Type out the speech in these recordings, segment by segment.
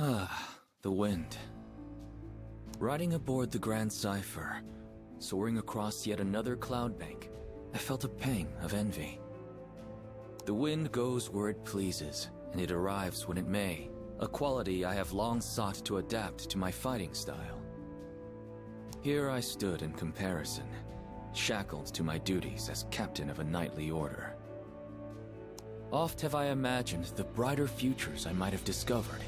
Ah, the wind. Riding aboard the Grand Cipher, soaring across yet another cloud bank, I felt a pang of envy. The wind goes where it pleases, and it arrives when it may, a quality I have long sought to adapt to my fighting style. Here I stood in comparison, shackled to my duties as captain of a knightly order. Oft have I imagined the brighter futures I might have discovered,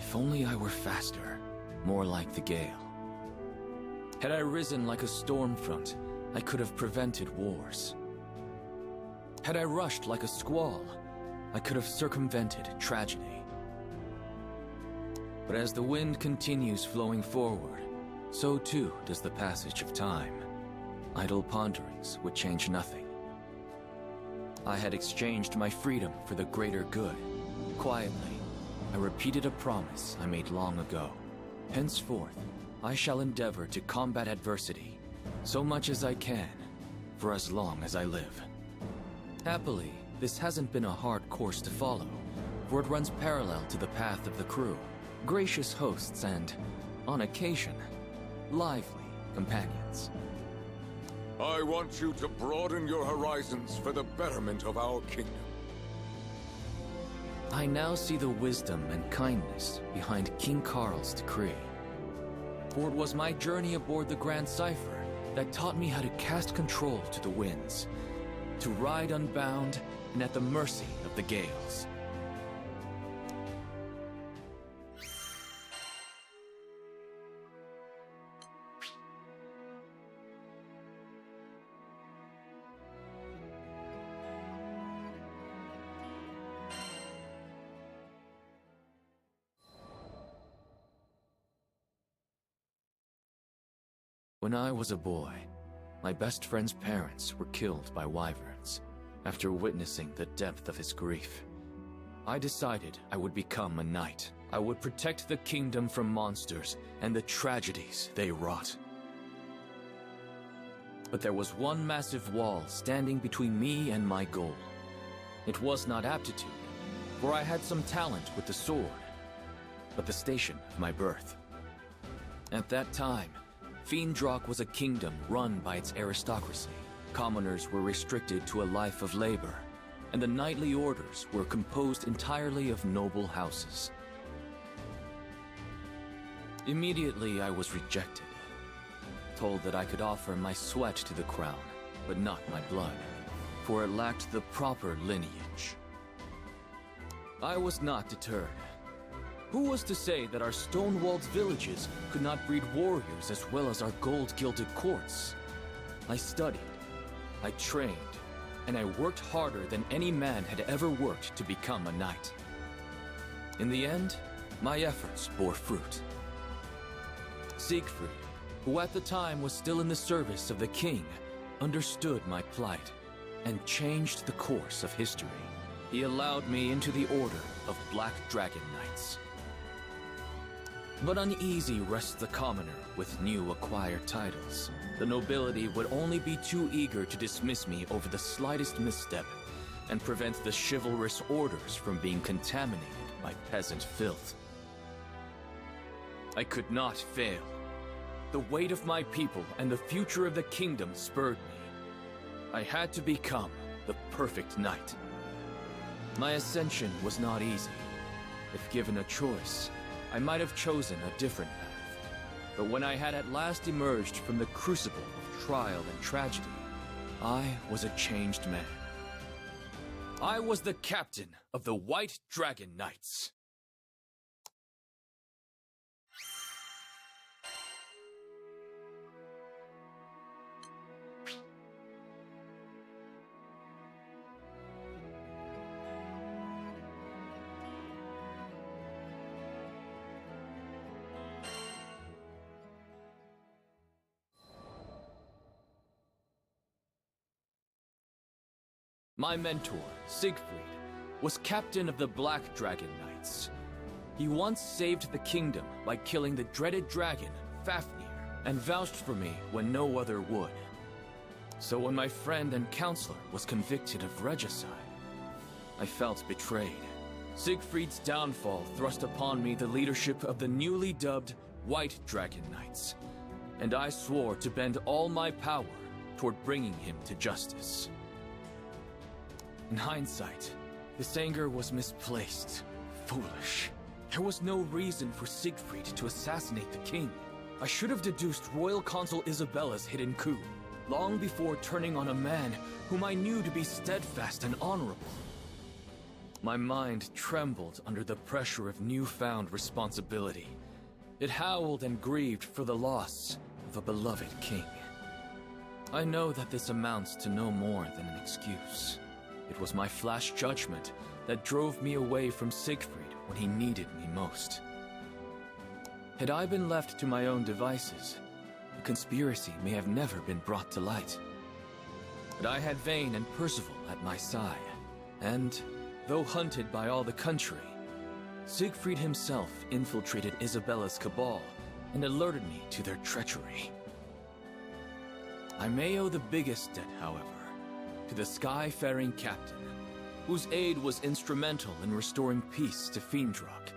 if only I were faster, more like the gale. Had I risen like a storm front, I could have prevented wars. Had I rushed like a squall, I could have circumvented tragedy. But as the wind continues flowing forward, so too does the passage of time. Idle ponderings would change nothing. I had exchanged my freedom for the greater good. Quietly, I repeated a promise I made long ago. Henceforth, I shall endeavor to combat adversity, so much as I can, for as long as I live. Happily, this hasn't been a hard course to follow, for it runs parallel to the path of the crew, gracious hosts and, on occasion, lively companions. I want you to broaden your horizons for the betterment of our kingdom. I now see the wisdom and kindness behind King Carl's decree. For it was my journey aboard the Grand Cipher that taught me how to cast control to the winds, to ride unbound and at the mercy of the gales. When I was a boy, my best friend's parents were killed by wyverns. After witnessing the depth of his grief, I decided I would become a knight. I would protect the kingdom from monsters and the tragedies they wrought. But there was one massive wall standing between me and my goal. It was not aptitude, for I had some talent with the sword, but the station of my birth. At that time, Fiendrock was a kingdom run by its aristocracy. Commoners were restricted to a life of labor, and the knightly orders were composed entirely of noble houses. Immediately I was rejected, told that I could offer my sweat to the crown, but not my blood, for it lacked the proper lineage. I was not deterred. Who was to say that our stone-walled villages could not breed warriors as well as our gold-gilded courts? I studied, I trained, and I worked harder than any man had ever worked to become a knight. In the end, my efforts bore fruit. Siegfried, who at the time was still in the service of the king, understood my plight and changed the course of history. He allowed me into the order of Black Dragon Knights. But uneasy rests the commoner with new acquired titles. The nobility would only be too eager to dismiss me over the slightest misstep and prevent the chivalrous orders from being contaminated by peasant filth. I could not fail. The weight of my people and the future of the kingdom spurred me. I had to become the perfect knight. My ascension was not easy. If given a choice, I might have chosen a different path. But when I had at last emerged from the crucible of trial and tragedy, I was a changed man. I was the captain of the White Dragon Knights. My mentor, Siegfried, was captain of the Black Dragon Knights. He once saved the kingdom by killing the dreaded dragon, Fafnir, and vouched for me when no other would. So when my friend and counselor was convicted of regicide, I felt betrayed. Siegfried's downfall thrust upon me the leadership of the newly dubbed White Dragon Knights, and I swore to bend all my power toward bringing him to justice. In hindsight, this anger was misplaced, foolish. There was no reason for Siegfried to assassinate the king. I should have deduced Royal Consul Isabella's hidden coup, long before turning on a man whom I knew to be steadfast and honorable. My mind trembled under the pressure of newfound responsibility. It howled and grieved for the loss of a beloved king. I know that this amounts to no more than an excuse. It was my flash judgment that drove me away from Siegfried when he needed me most. Had I been left to my own devices, the conspiracy may have never been brought to light. But I had Vayne and Percival at my side, and, though hunted by all the country, Siegfried himself infiltrated Isabella's cabal and alerted me to their treachery. I may owe the biggest debt, however, to the sky-faring captain, whose aid was instrumental in restoring peace to Fiendrock.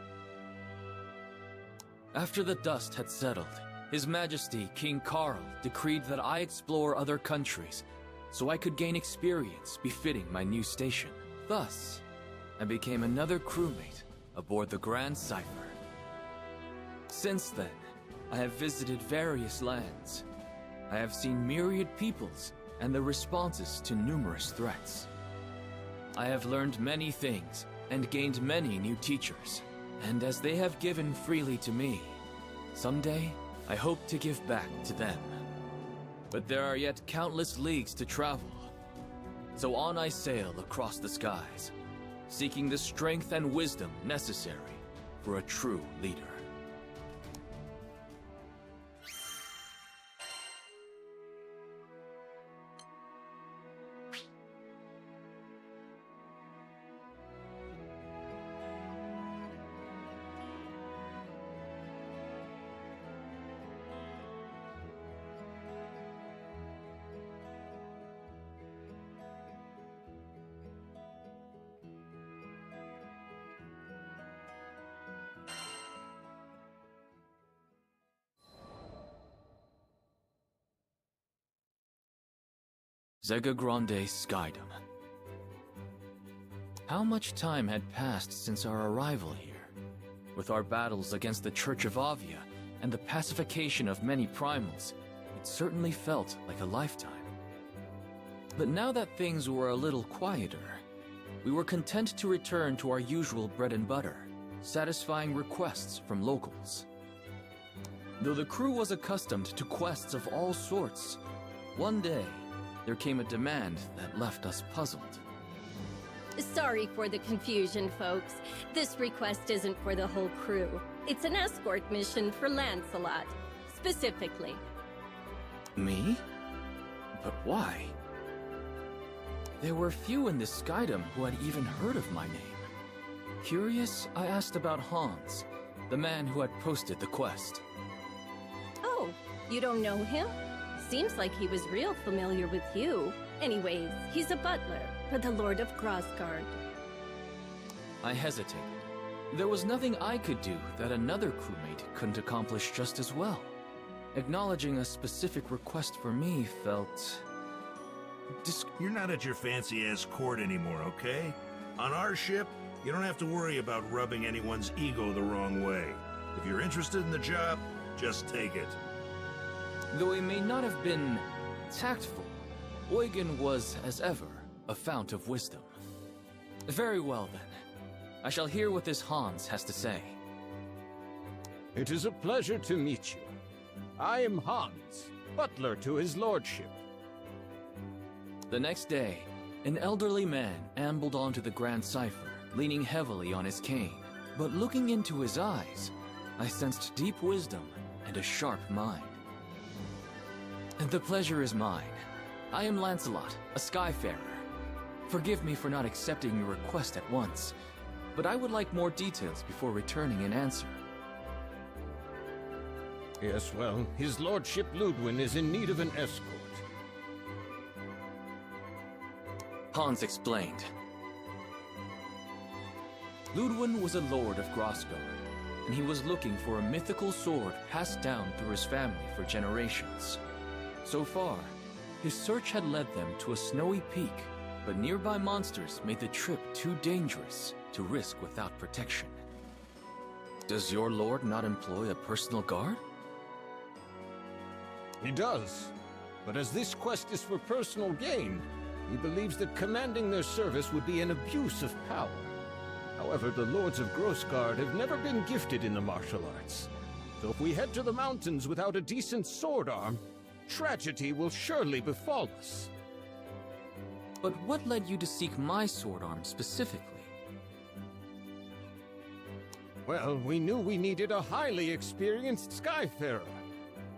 After the dust had settled, His Majesty King Carl decreed that I explore other countries so I could gain experience befitting my new station. Thus, I became another crewmate aboard the Grand Cipher. Since then, I have visited various lands. I have seen myriad peoples and the responses to numerous threats. I have learned many things and gained many new teachers, and as they have given freely to me, someday I hope to give back to them. But there are yet countless leagues to travel, so on I sail across the skies, seeking the strength and wisdom necessary for a true leader. Zega Grande Skydom. How much time had passed since our arrival here? With our battles against the Church of Avia and the pacification of many primals, it certainly felt like a lifetime. But now that things were a little quieter, we were content to return to our usual bread and butter, satisfying requests from locals. Though the crew was accustomed to quests of all sorts, one day, there came a demand that left us puzzled. Sorry for the confusion, folks. This request isn't for the whole crew. It's an escort mission for Lancelot, specifically. Me? But why? There were few in the Skydom who had even heard of my name. Curious, I asked about Hans, the man who had posted the quest. Oh, you don't know him? Seems like he was real familiar with you. Anyways, he's a butler for the Lord of Grassgard. I hesitated. There was nothing I could do that another crewmate couldn't accomplish just as well. Acknowledging a specific request for me felt... You're not at your fancy-ass court anymore, okay? On our ship, you don't have to worry about rubbing anyone's ego the wrong way. If you're interested in the job, just take it. Though he may not have been tactful, Eugen was, as ever, a fount of wisdom. Very well, then. I shall hear what this Hans has to say. It is a pleasure to meet you. I am Hans, butler to his lordship. The next day, an elderly man ambled onto the Grand Cipher, leaning heavily on his cane. But looking into his eyes, I sensed deep wisdom and a sharp mind. The pleasure is mine. I am Lancelot, a Skyfarer. Forgive me for not accepting your request at once, but I would like more details before returning an answer. Yes, well, his lordship Ludwin is in need of an escort. Hans explained. Ludwin was a lord of Grossgard, and he was looking for a mythical sword passed down through his family for generations. So far, his search had led them to a snowy peak, but nearby monsters made the trip too dangerous to risk without protection. Does your lord not employ a personal guard? He does. But as this quest is for personal gain, he believes that commanding their service would be an abuse of power. However, the lords of Grossgard have never been gifted in the martial arts. So if we head to the mountains without a decent sword arm, tragedy will surely befall us. But what led you to seek my sword arm specifically? Well, we knew we needed a highly experienced Skyfarer.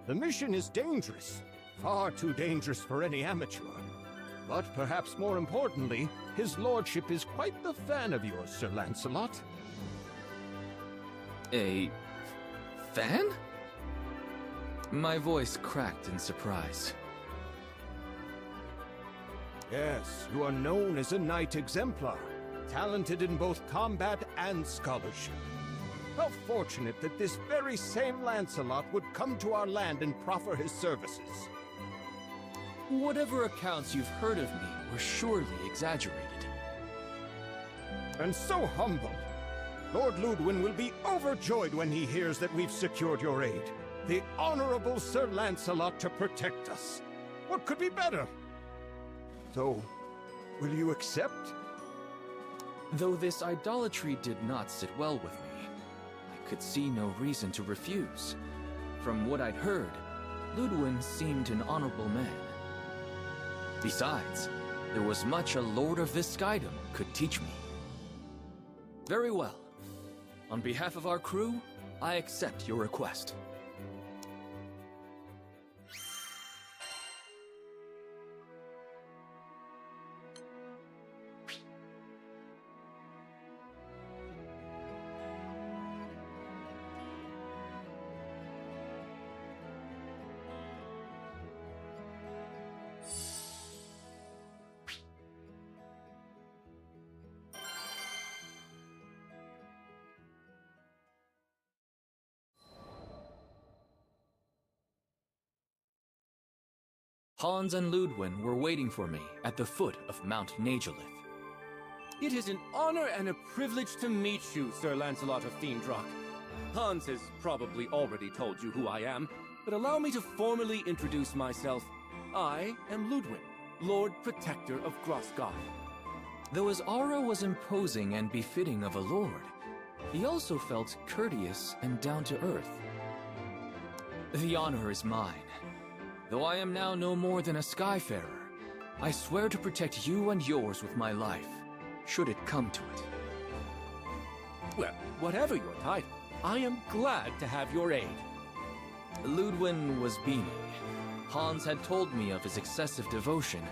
The mission is dangerous, far too dangerous for any amateur. But perhaps more importantly, his lordship is quite the fan of yours, Sir Lancelot. A fan? My voice cracked in surprise. Yes, you are known as a knight exemplar, talented in both combat and scholarship. How fortunate that this very same Lancelot would come to our land and proffer his services. Whatever accounts you've heard of me were surely exaggerated. And so humble. Lord Ludwin will be overjoyed when he hears that we've secured your aid. The Honorable Sir Lancelot to protect us. What could be better? So, will you accept? Though this idolatry did not sit well with me, I could see no reason to refuse. From what I'd heard, Ludwin seemed an honorable man. Besides, there was much a lord of this skydom could teach me. Very well. On behalf of our crew, I accept your request. Hans and Ludwin were waiting for me at the foot of Mount Nagelith. It is an honor and a privilege to meet you, Sir Lancelot of Fiendrock. Hans has probably already told you who I am, but allow me to formally introduce myself. I am Ludwin, Lord Protector of Grossgard. Though his aura was imposing and befitting of a lord, he also felt courteous and down-to-earth. The honor is mine. Though I am now no more than a Skyfarer, I swear to protect you and yours with my life, should it come to it. Well, whatever your title, I am glad to have your aid. Ludwin was beaming. Hans had told me of his excessive devotion,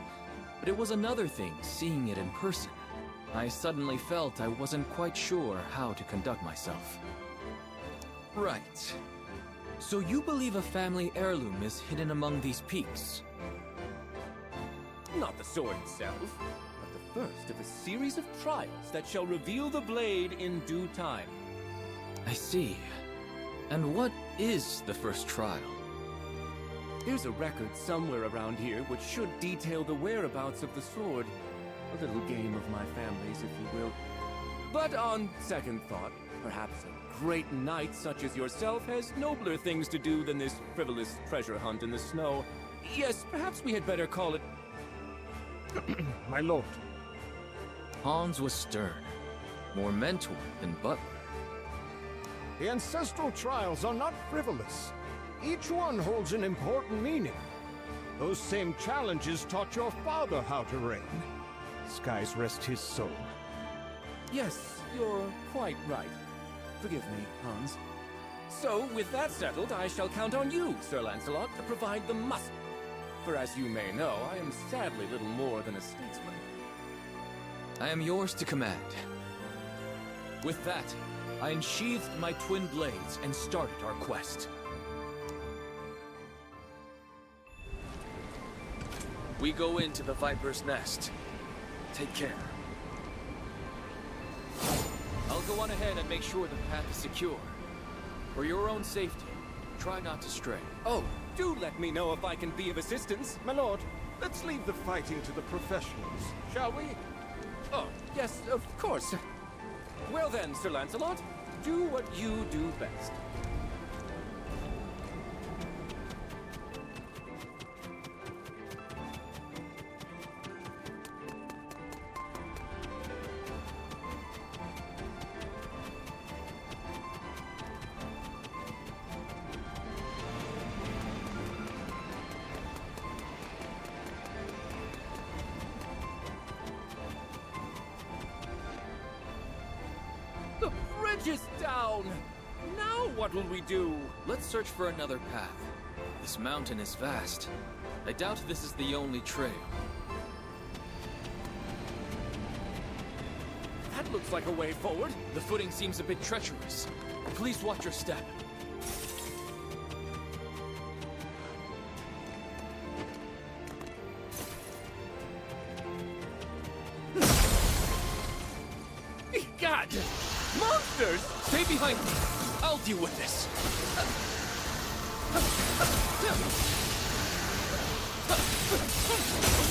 but it was another thing seeing it in person. I suddenly felt I wasn't quite sure how to conduct myself. Right. So you believe a family heirloom is hidden among these peaks? Not the sword itself, but the first of a series of trials that shall reveal the blade in due time. I see. And what is the first trial? There's a record somewhere around here which should detail the whereabouts of the sword. A little game of my family's, if you will. But on second thought, perhaps a great knight such as yourself has nobler things to do than this frivolous treasure hunt in the snow. Yes, perhaps we had better call it... My lord. Hans was stern, more mentor than butler. The ancestral trials are not frivolous. Each one holds an important meaning. Those same challenges taught your father how to reign. Skies rest his soul. Yes, you're quite right. Forgive me, Hans. So, with that settled, I shall count on you, Sir Lancelot, to provide the muscle. For as you may know, I am sadly little more than a statesman. I am yours to command. With that, I unsheathed my twin blades and started our quest. We go into the Viper's Nest. Take care. I'll go on ahead and make sure the path is secure. For your own safety, try not to stray. Oh, do let me know if I can be of assistance. My lord, let's leave the fighting to the professionals, shall we? Oh, yes, of course. Well then, Sir Lancelot, do what you do best. The bridge is down! Now what will we do? Let's search for another path. This mountain is vast. I doubt this is the only trail. That looks like a way forward. The footing seems a bit treacherous. Please watch your step. God! Monsters! Stay behind me. I'll deal with this.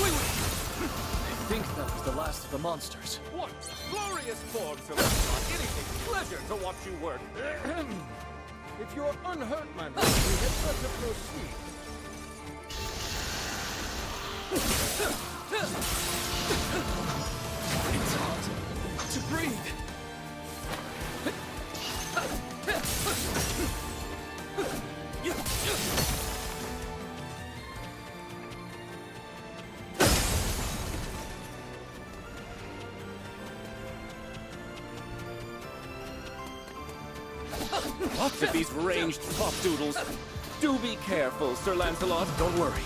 Wait. I think that was the last of the monsters. What glorious form, Sir Lancelot! It is a pleasure to watch you work. If you're unhurt, my lord, we had better proceed. It's hard to breathe. Lots of these ranged pop-doodles. Do be careful, Sir Lancelot. Don't worry.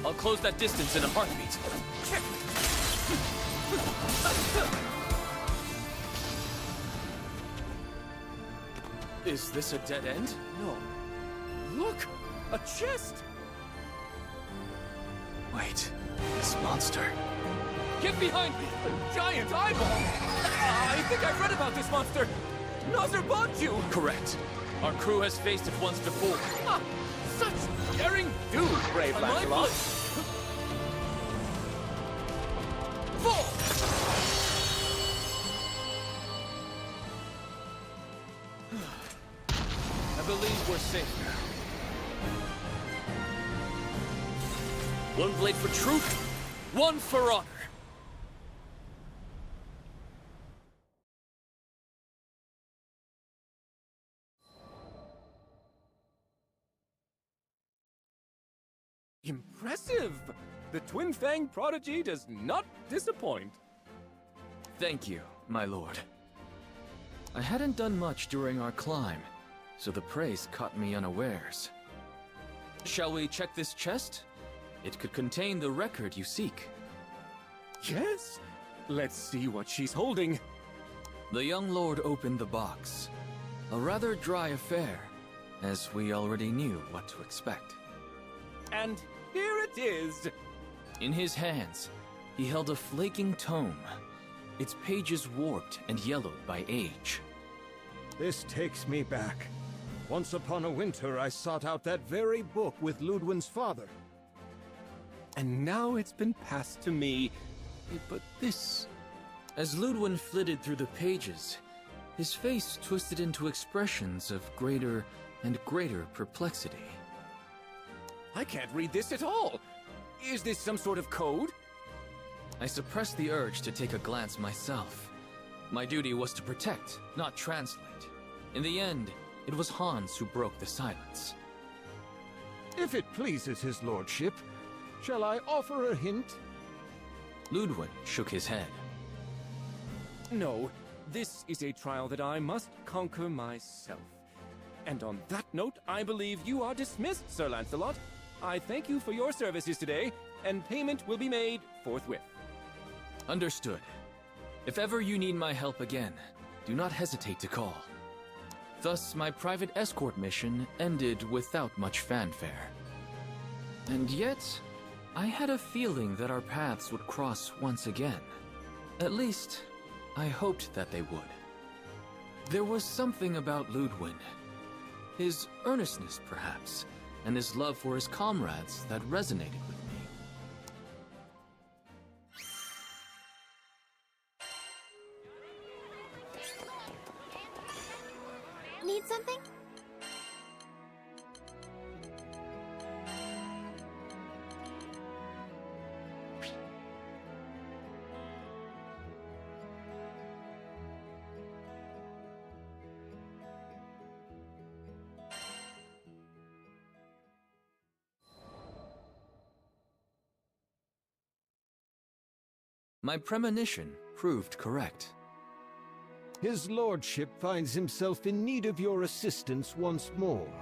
I'll close that distance in a heartbeat. Is this a dead end? No. Look! A chest! Wait, this monster. Get behind me! A giant eyeball! I think I've read about this monster! Nazar Bonju! Correct. Our crew has faced it once before. Ah, such daring do, brave On my Lancelot! blood. Fall! I believe we're safe now. One blade for truth, one for honor. Impressive! The Twin Fang prodigy does not disappoint. Thank you, my lord. I hadn't done much during our climb, so the praise caught me unawares. Shall we check this chest? It could contain the record you seek. Yes? Let's see what she's holding. The young lord opened the box. A rather dry affair, as we already knew what to expect. And here it is! In his hands, he held a flaking tome, its pages warped and yellowed by age. This takes me back. Once upon a winter, I sought out that very book with Ludwin's father. And now it's been passed to me. But this... As Ludwin flitted through the pages, his face twisted into expressions of greater and greater perplexity. I can't read this at all! Is this some sort of code? I suppressed the urge to take a glance myself. My duty was to protect, not translate. In the end, it was Hans who broke the silence. If it pleases his lordship, shall I offer a hint? Ludwin shook his head. No, this is a trial that I must conquer myself. And on that note, I believe you are dismissed, Sir Lancelot. I thank you for your services today, and payment will be made forthwith. Understood. If ever you need my help again, do not hesitate to call. Thus, my private escort mission ended without much fanfare. And yet, I had a feeling that our paths would cross once again. At least, I hoped that they would. There was something about Ludwin. His earnestness, perhaps, and his love for his comrades that resonated with me. Need something? My premonition proved correct. His lordship finds himself in need of your assistance once more.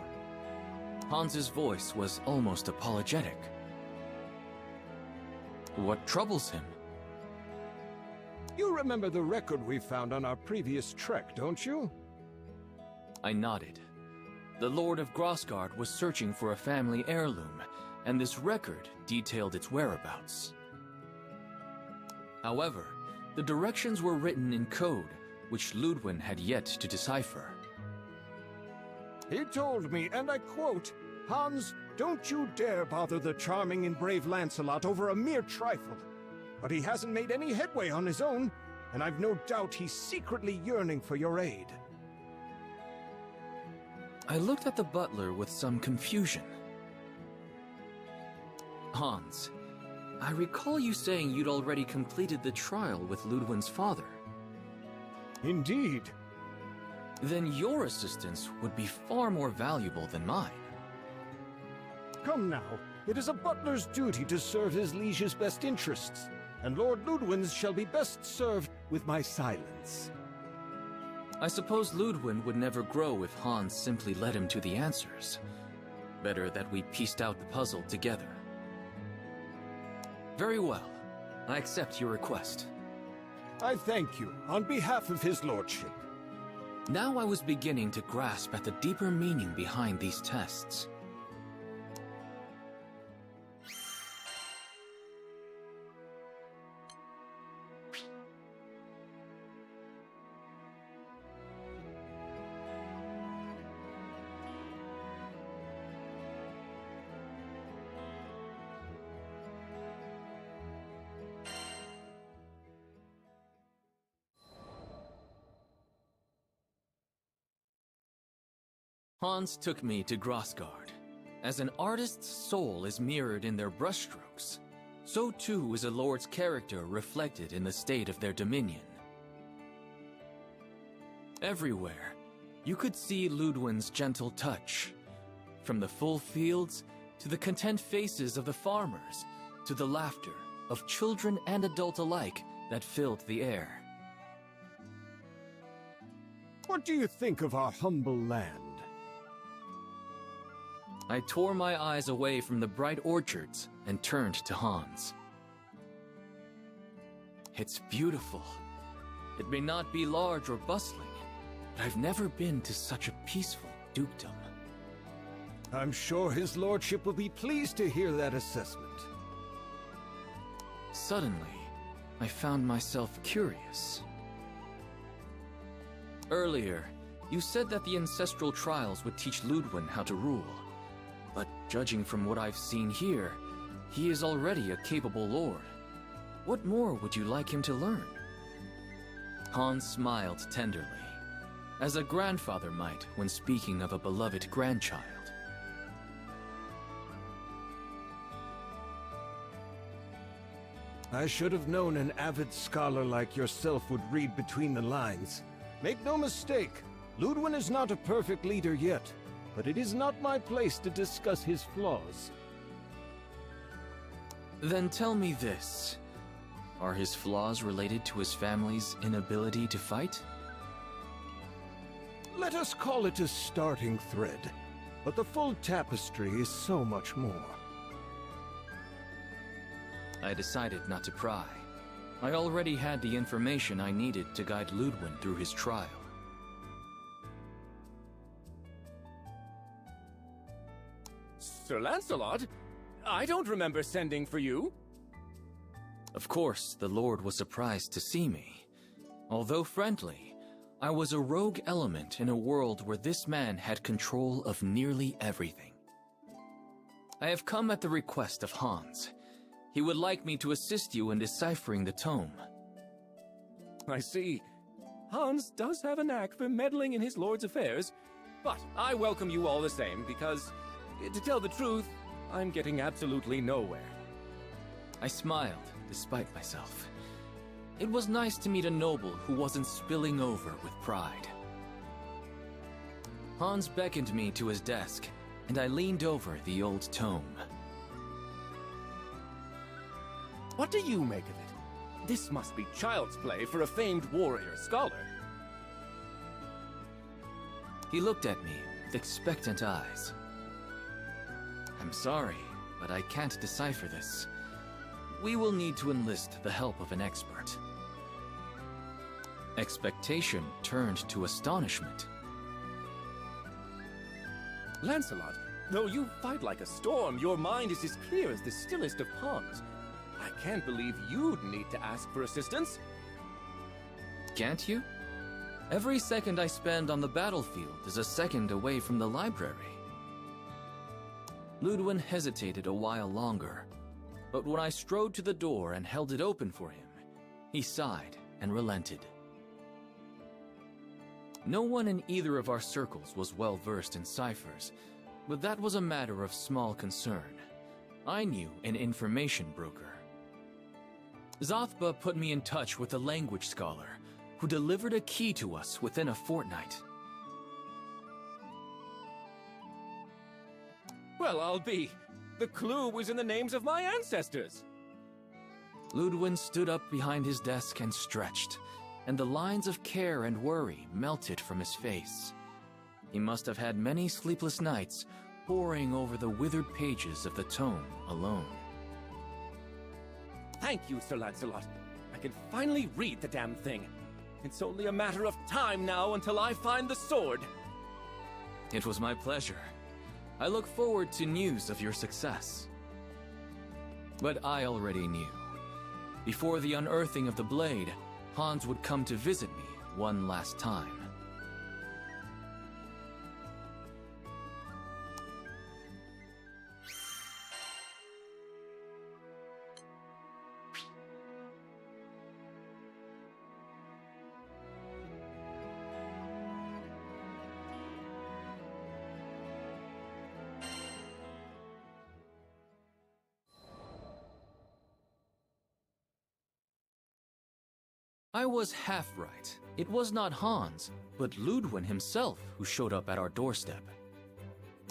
Hans's voice was almost apologetic. What troubles him? You remember the record we found on our previous trek, don't you? I nodded. The Lord of Grossgard was searching for a family heirloom, and this record detailed its whereabouts. However, the directions were written in code, which Ludwin had yet to decipher. He told me, and I quote, "Hans, don't you dare bother the charming and brave Lancelot over a mere trifle. But he hasn't made any headway on his own, and I've no doubt he's secretly yearning for your aid." I looked at the butler with some confusion. Hans, I recall you saying you'd already completed the trial with Ludwin's father. Indeed. Then your assistance would be far more valuable than mine. Come now, it is a butler's duty to serve his liege's best interests, and Lord Ludwin's shall be best served with my silence. I suppose Ludwin would never grow if Hans simply led him to the answers. Better that we pieced out the puzzle together. Very well. I accept your request. I thank you on behalf of his lordship. Now I was beginning to grasp at the deeper meaning behind these tests. Hans took me to Grossgard. As an artist's soul is mirrored in their brushstrokes, so too is a lord's character reflected in the state of their dominion. Everywhere, you could see Ludwin's gentle touch. From the full fields, to the content faces of the farmers, to the laughter of children and adult alike that filled the air. What do you think of our humble land? I tore my eyes away from the bright orchards and turned to Hans. It's beautiful. It may not be large or bustling, but I've never been to such a peaceful dukedom. I'm sure his lordship will be pleased to hear that assessment. Suddenly, I found myself curious. Earlier, you said that the ancestral trials would teach Ludwin how to rule. But judging from what I've seen here, he is already a capable lord. What more would you like him to learn? Hans smiled tenderly, as a grandfather might when speaking of a beloved grandchild. I should have known an avid scholar like yourself would read between the lines. Make no mistake, Ludwin is not a perfect leader yet. But it is not my place to discuss his flaws. Then tell me this. Are his flaws related to his family's inability to fight? Let us call it a starting thread, but the full tapestry is so much more. I decided not to pry. I already had the information I needed to guide Ludwin through his trial. Sir Lancelot? I don't remember sending for you. Of course, the Lord was surprised to see me. Although friendly, I was a rogue element in a world where this man had control of nearly everything. I have come at the request of Hans. He would like me to assist you in deciphering the tome. I see. Hans does have a knack for meddling in his lord's affairs, but I welcome you all the same because, to tell the truth, I'm getting absolutely nowhere. I smiled, despite myself. It was nice to meet a noble who wasn't spilling over with pride. Hans beckoned me to his desk, and I leaned over the old tome. What do you make of it? This must be child's play for a famed warrior scholar. He looked at me with expectant eyes. I'm sorry, but I can't decipher this. We will need to enlist the help of an expert. Expectation turned to astonishment. Lancelot, though you fight like a storm, your mind is as clear as the stillest of ponds. I can't believe you'd need to ask for assistance. Can't you? Every second I spend on the battlefield is a second away from the library. Ludwin hesitated a while longer, but when I strode to the door and held it open for him, he sighed and relented. No one in either of our circles was well versed in ciphers, but that was a matter of small concern. I knew an information broker. Zothba put me in touch with a language scholar who delivered a key to us within a fortnight. Well, I'll be. The clue was in the names of my ancestors. Ludwin stood up behind his desk and stretched, and the lines of care and worry melted from his face. He must have had many sleepless nights poring over the withered pages of the tome alone. Thank you, Sir Lancelot. I can finally read the damn thing. It's only a matter of time now until I find the sword. It was my pleasure. I look forward to news of your success. But I already knew. Before the unearthing of the blade, Hans would come to visit me one last time. I was half right. It was not Hans, but Ludwin himself who showed up at our doorstep.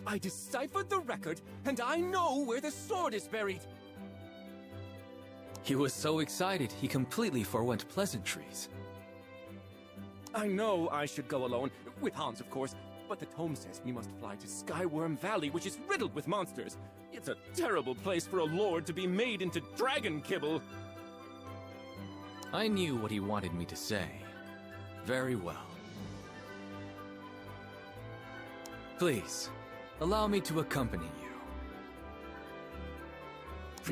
I deciphered the record, and I know where the sword is buried. He was so excited he completely forwent pleasantries. I know I should go alone, with Hans of course, but the tome says we must fly to Skyworm Valley, which is riddled with monsters. It's a terrible place for a lord to be made into dragon kibble. I knew what he wanted me to say. Very well. Please, allow me to accompany you.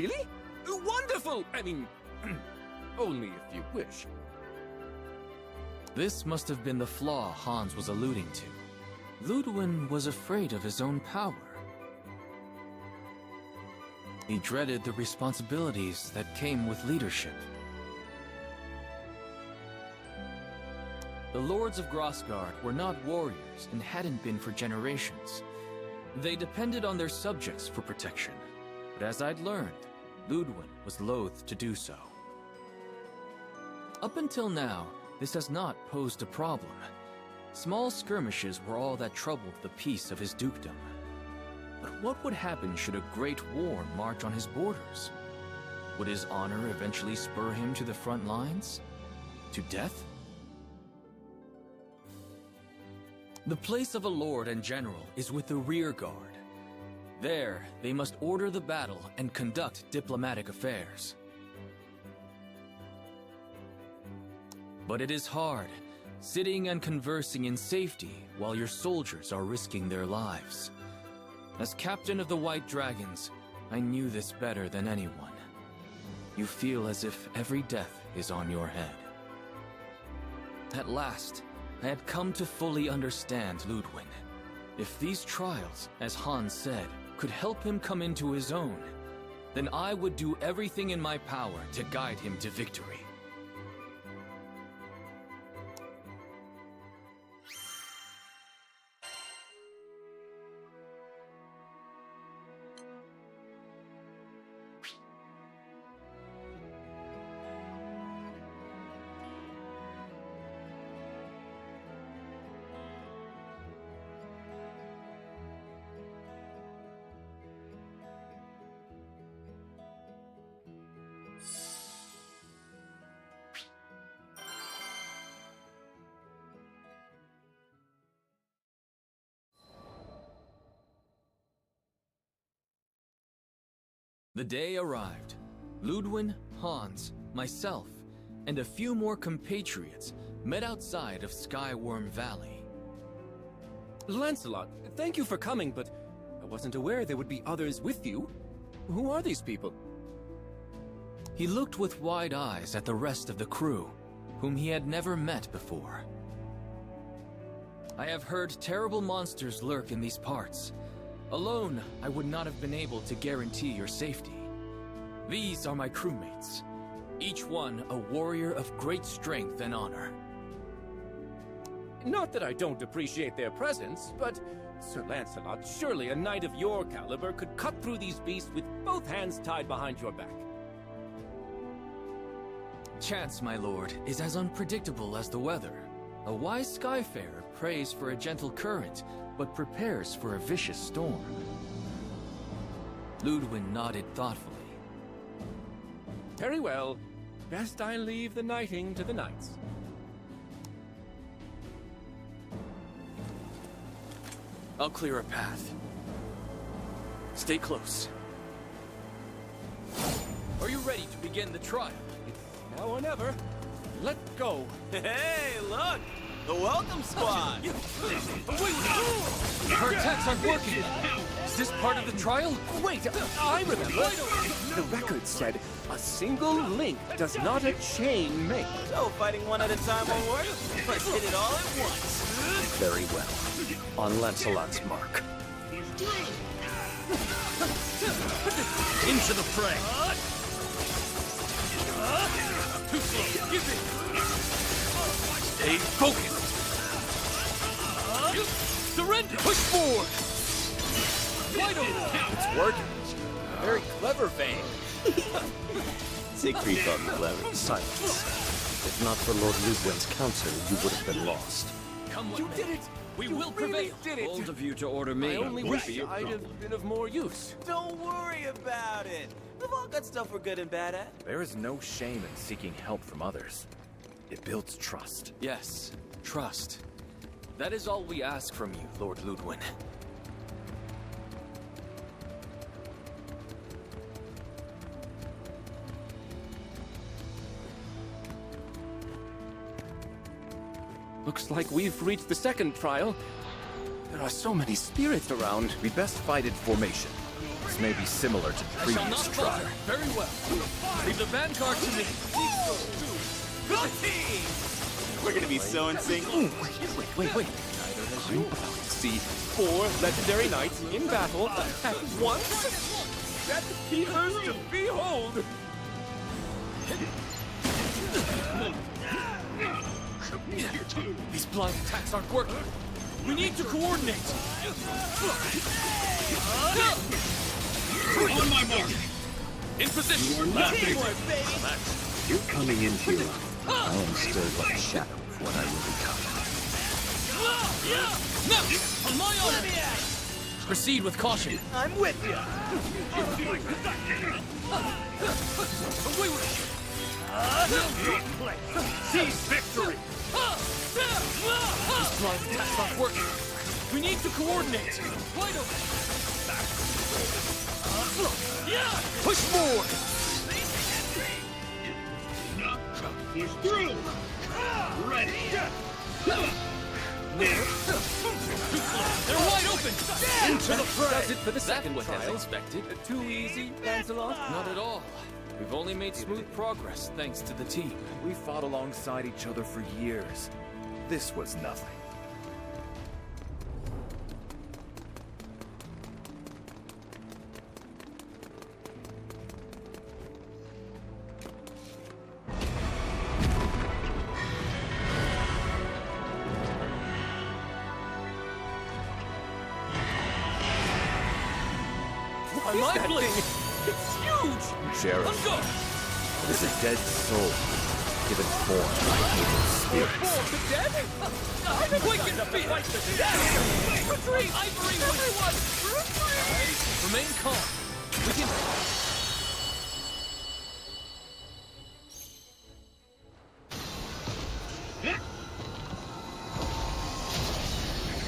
Really? Wonderful! I mean, only if you wish. This must have been the flaw Hans was alluding to. Ludwin was afraid of his own power. He dreaded the responsibilities that came with leadership. The Lords of Grossgard were not warriors and hadn't been for generations. They depended on their subjects for protection, but as I'd learned, Ludwin was loath to do so. Up until now, this has not posed a problem. Small skirmishes were all that troubled the peace of his dukedom. But what would happen should a great war march on his borders? Would his honor eventually spur him to the front lines? To death? The place of a lord and general is with the rear guard. There, they must order the battle and conduct diplomatic affairs. But it is hard, sitting and conversing in safety while your soldiers are risking their lives. As captain of the White Dragons, I knew this better than anyone. You feel as if every death is on your head. At last, I had come to fully understand Ludwin. If these trials, as Hans said, could help him come into his own, then I would do everything in my power to guide him to victory. The day arrived. Ludwin, Hans, myself, and a few more compatriots met outside of Skyworm Valley. Lancelot, thank you for coming, but I wasn't aware there would be others with you. Who are these people? He looked with wide eyes at the rest of the crew, whom he had never met before. I have heard terrible monsters lurk in these parts. Alone, I would not have been able to guarantee your safety. These are my crewmates, each one a warrior of great strength and honor. Not that I don't appreciate their presence, but Sir Lancelot, surely a knight of your caliber could cut through these beasts with both hands tied behind your back. Chance, my lord, is as unpredictable as the weather. A wise skyfarer prays for a gentle current, but prepares for a vicious storm. Ludwin nodded thoughtfully. Very well. Best I leave the knighting to the knights. I'll clear a path. Stay close. Are you ready to begin the trial? Now or never. Let go. Hey, look! The welcome squad! Our attacks aren't working! Is this part of the trial? Wait, I remember. The record said a single link does not a chain make. So fighting one at a time won't work? Let's hit it all at once. Very well. On Lancelot's mark. Into the fray! Too slow! Give it! Stay focused! Surrender! Push forward! Wide open! It's working. Very clever, Vane. Siegfried thought clever. Silence. If not for Lord Ludwin's counsel, you would have been lost. Come You did it! We You will really prevail! did it! Bold of you to order me. I only would wish be a I'd problem. have been of more use. Don't worry about it. We've all got stuff we're good and bad at. There is no shame in seeking help from others. It builds trust. Yes, trust. That is all we ask from you, Lord Ludwin. Looks like we've reached the second trial. There are so many spirits around. We best fight in formation. This may be similar to the I shall not previous falter. trial. Very well. Leave the vanguard to me. Good team! We're gonna be so in sync. Wait. I'm about to see 4 legendary knights in battle at once? That keepers to behold! These blind attacks aren't working. We need to coordinate. On my mark! In position. Teamwork, baby! You're coming into your own. I am still but a shadow of what I will become. Now, on my honor. Proceed with caution. I'm with you! Away with Seize victory! These blind attacks aren't working. We need to coordinate. Wide open. Push forward. Push through! Ready! They're wide open. Into the fray! Does it for the second was as trial. expected. Too easy, Lancelot? Not at all. We've only made smooth progress thanks to the team. We fought alongside each other for years. This was nothing. It's huge! Sheriff, Let's go! it is a dead soul, given form by evil spirits. The dead? We can fight the dead! Retreat! Ivory was one! Retreat! Remain calm. We can...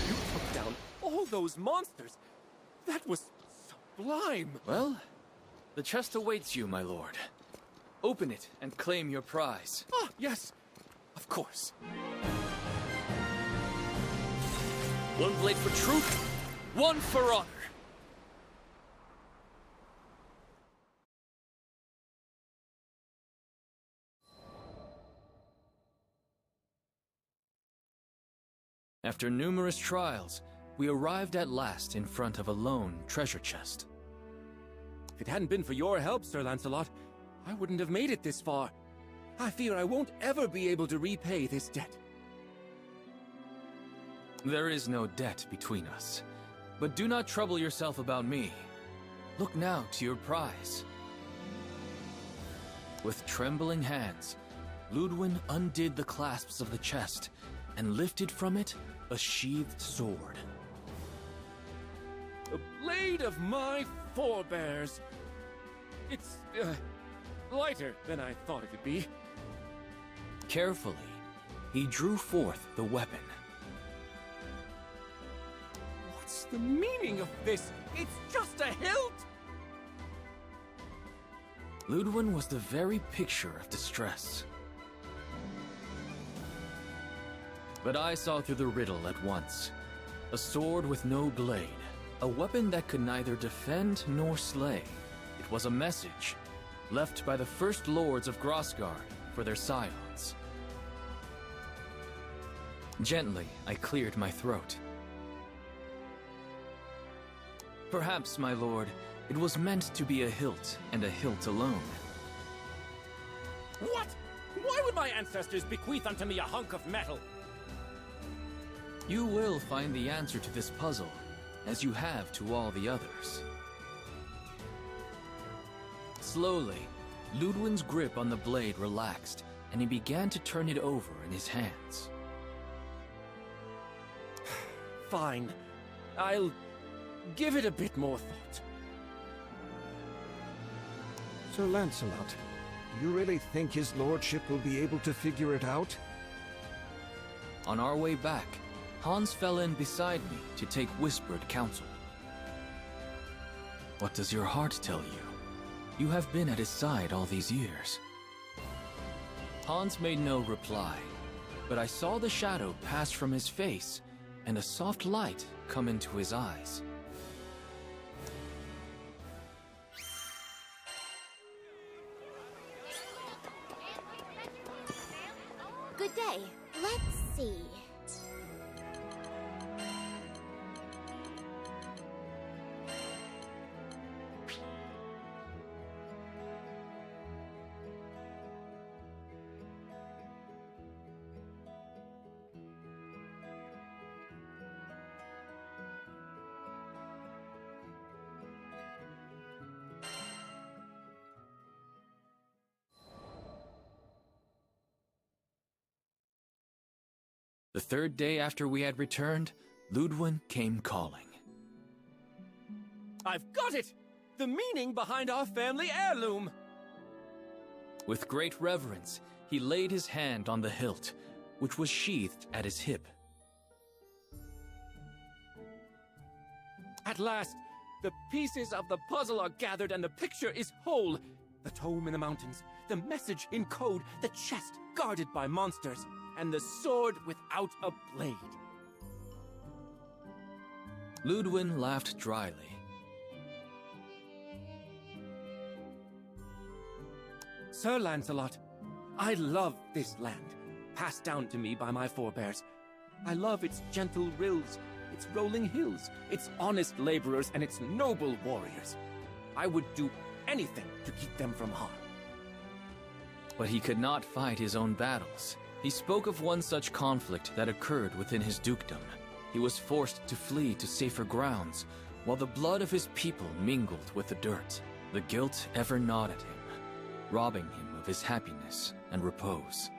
You took down all those monsters. That was sublime. Well, the chest awaits you, my lord. Open it and claim your prize. Ah, yes. Of course. One blade for truth, one for honor. After numerous trials, we arrived at last in front of a lone treasure chest. If it hadn't been for your help, Sir Lancelot, I wouldn't have made it this far. I fear I won't ever be able to repay this debt. There is no debt between us, but do not trouble yourself about me. Look now to your prize. With trembling hands, Ludwin undid the clasps of the chest and lifted from it a sheathed sword. The blade of my forebears. It's, lighter than I thought it would be. Carefully, he drew forth the weapon. What's the meaning of this? It's just a hilt! Ludwin was the very picture of distress. But I saw through the riddle at once. A sword with no blade. A weapon that could neither defend nor slay. It was a message, left by the first lords of Grosgard for their scions. Gently, I cleared my throat. Perhaps, my lord, it was meant to be a hilt, and a hilt alone. What? Why would my ancestors bequeath unto me a hunk of metal? You will find the answer to this puzzle, as you have to all the others. Slowly, Ludwin's grip on the blade relaxed, and he began to turn it over in his hands. Fine. I'll give it a bit more thought. Sir Lancelot, do you really think his lordship will be able to figure it out? On our way back, Hans fell in beside me to take whispered counsel. What does your heart tell you? You have been at his side all these years. Hans made no reply, but I saw the shadow pass from his face and a soft light come into his eyes. Good day. Let's see. The third day after we had returned, Ludwin came calling. I've got it! The meaning behind our family heirloom! With great reverence, he laid his hand on the hilt, which was sheathed at his hip. At last, the pieces of the puzzle are gathered and the picture is whole. The tome in the mountains, the message in code, the chest guarded by monsters, and the sword without a blade. Ludwin laughed dryly. Sir Lancelot, I love this land, passed down to me by my forebears. I love its gentle rills, its rolling hills, its honest laborers, and its noble warriors. I would do anything to keep them from harm. But he could not fight his own battles. He spoke of one such conflict that occurred within his dukedom. He was forced to flee to safer grounds, while the blood of his people mingled with the dirt. The guilt ever gnawed at him, robbing him of his happiness and repose.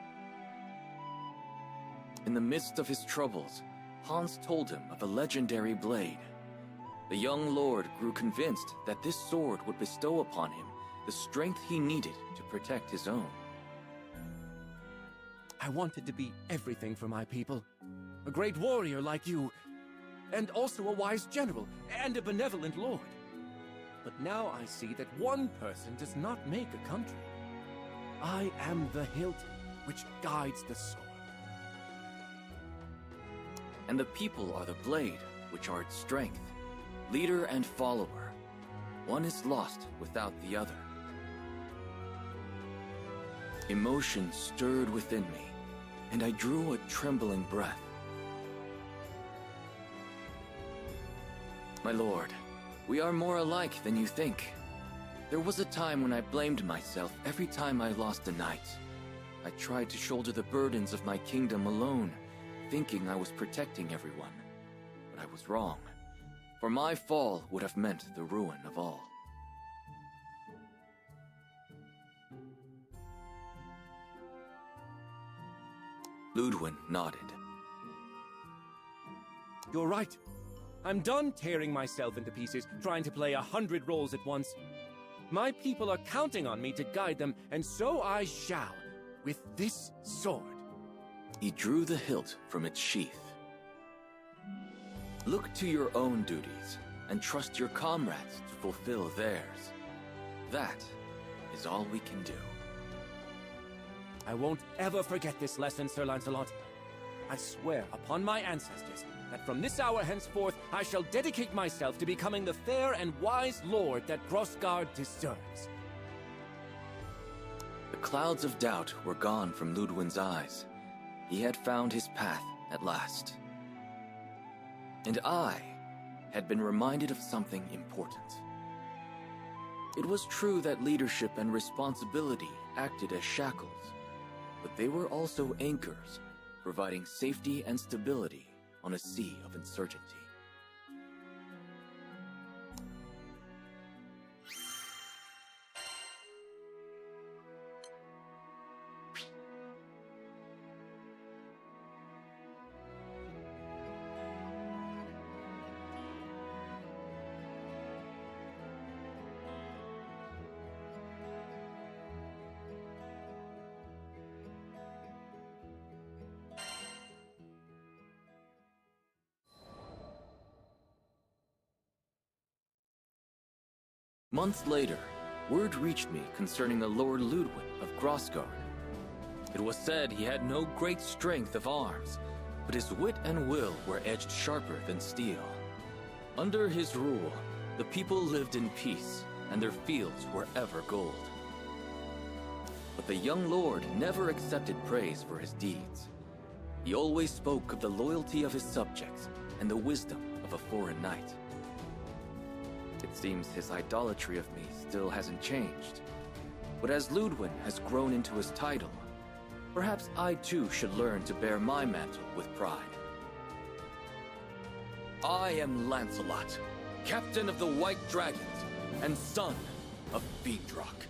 In the midst of his troubles, Hans told him of a legendary blade. The young lord grew convinced that this sword would bestow upon him the strength he needed to protect his own. I wanted to be everything for my people. A great warrior like you, and also a wise general, and a benevolent lord. But now I see that one person does not make a country. I am the hilt which guides the sword. And the people are the blade, which are its strength, leader and follower. One is lost without the other. Emotion stirred within me, and I drew a trembling breath. My lord, we are more alike than you think. There was a time when I blamed myself every time I lost a knight. I tried to shoulder the burdens of my kingdom alone, thinking I was protecting everyone. But I was wrong, for my fall would have meant the ruin of all. Ludwin nodded. You're right. I'm done tearing myself into pieces, trying to play 100 roles at once. My people are counting on me to guide them, and so I shall, with this sword. He drew the hilt from its sheath. Look to your own duties, and trust your comrades to fulfill theirs. That is all we can do. I won't ever forget this lesson, Sir Lancelot. I swear upon my ancestors that from this hour henceforth I shall dedicate myself to becoming the fair and wise lord that Grossgard deserves. The clouds of doubt were gone from Ludwin's eyes. He had found his path at last. And I had been reminded of something important. It was true that leadership and responsibility acted as shackles, but they were also anchors, providing safety and stability on a sea of uncertainty. Months later, word reached me concerning the Lord Ludwin of Grossgard. It was said he had no great strength of arms, but his wit and will were edged sharper than steel. Under his rule, the people lived in peace, and their fields were ever gold. But the young lord never accepted praise for his deeds. He always spoke of the loyalty of his subjects and the wisdom of a foreign knight. It seems his idolatry of me still hasn't changed. But as Ludwin has grown into his title, perhaps I too should learn to bear my mantle with pride. I am Lancelot, captain of the White Dragons and son of Fiendrock.